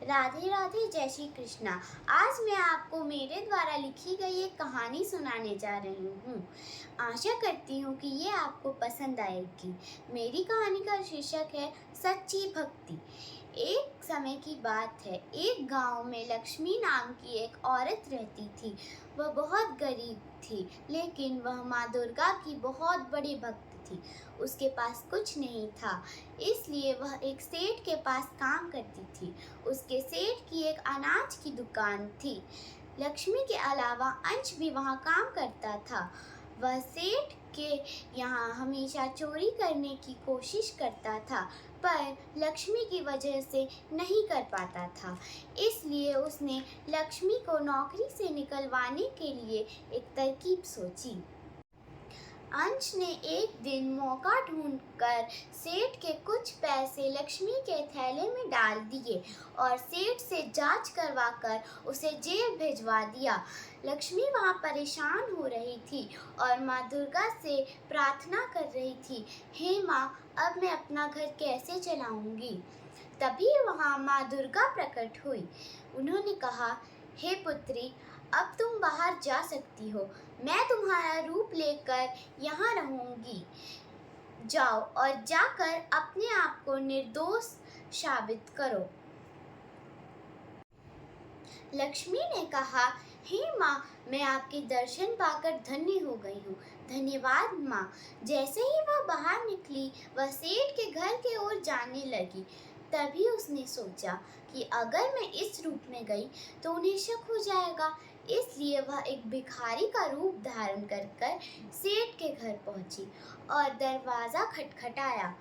राधे राधे, जय श्री कृष्णा। आज मैं आपको मेरे द्वारा लिखी गई एक कहानी सुनाने जा रही हूँ। आशा करती हूँ कि ये आपको पसंद आएगी। मेरी कहानी का शीर्षक है सच्ची भक्ति। एक समय की बात है, एक गांव में लक्ष्मी नाम की एक औरत रहती थी। वह बहुत गरीब थी, लेकिन वह माँ दुर्गा की बहुत बड़ी भक्त थी। उसके पास कुछ नहीं था, इसलिए वह एक सेठ के पास काम करती थी। उसके सेठ की एक अनाज की दुकान थी। लक्ष्मी के अलावा अंश भी वहाँ काम करता था। वह सेठ के यहाँ हमेशा चोरी करने की कोशिश करता था, पर लक्ष्मी की वजह से नहीं कर पाता था। इसलिए उसने लक्ष्मी को नौकरी से निकलवाने के लिए एक तरकीब सोची। अंश ने एक दिन मौका ढूंढकर सेठ के कुछ पैसे लक्ष्मी के थैले में डाल दिए और सेठ से जांच करवाकर उसे जेल भिजवा दिया। लक्ष्मी वहाँ परेशान हो रही थी और माँ दुर्गा से प्रार्थना कर रही थी, हे माँ, अब मैं अपना घर कैसे चलाऊंगी। तभी वहाँ माँ दुर्गा प्रकट हुई। उन्होंने कहा, हे पुत्री, अब तुम बाहर जा सकती हो। मैं तुम्हारा रूप लेकर यहाँ रहूंगी। जाओ और जाकर अपने आप को निर्दोष साबित करो। लक्ष्मी ने कहा, हे माँ, मैं आपके दर्शन पाकर धन्य हो गई हूँ। धन्यवाद माँ। जैसे ही वह बाहर निकली, वह सेठ के घर की ओर जाने लगी। तभी उसने सोचा कि अगर मैं इस रूप में गई तो उन्हें शक हो जाएगा। इसलिए वह एक भिखारी का रूप धारण कर सेठ के घर पहुंची और दरवाज़ा खटखटाया।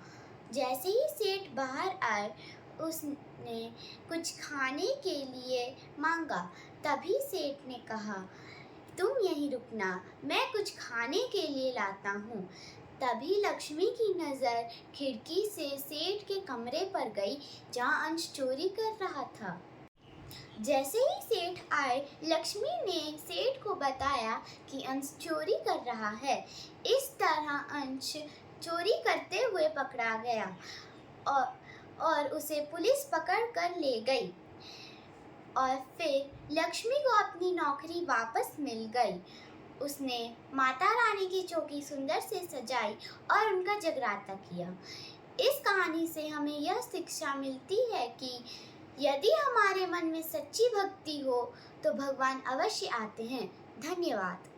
जैसे ही सेठ बाहर आए, उसने कुछ खाने के लिए मांगा। तभी सेठ ने कहा, तुम यहीं रुकना, मैं कुछ खाने के लिए लाता हूँ। तभी लक्ष्मी की नज़र खिड़की से सेठ के कमरे पर गई, जहाँ अंश चोरी कर रहा था। जैसे ही सेठ आए, लक्ष्मी ने सेठ को बताया कि अंश चोरी कर रहा है। इस तरह अंश चोरी करते हुए पकड़ा गया और उसे पुलिस पकड़ कर ले गई। और फिर लक्ष्मी को अपनी नौकरी वापस मिल गई। उसने माता रानी की चौकी सुंदर से सजाई और उनका जगराता किया। इस कहानी से हमें यह शिक्षा मिलती है कि यदि हमारे मन में सच्ची भक्ति हो तो भगवान अवश्य आते हैं। धन्यवाद।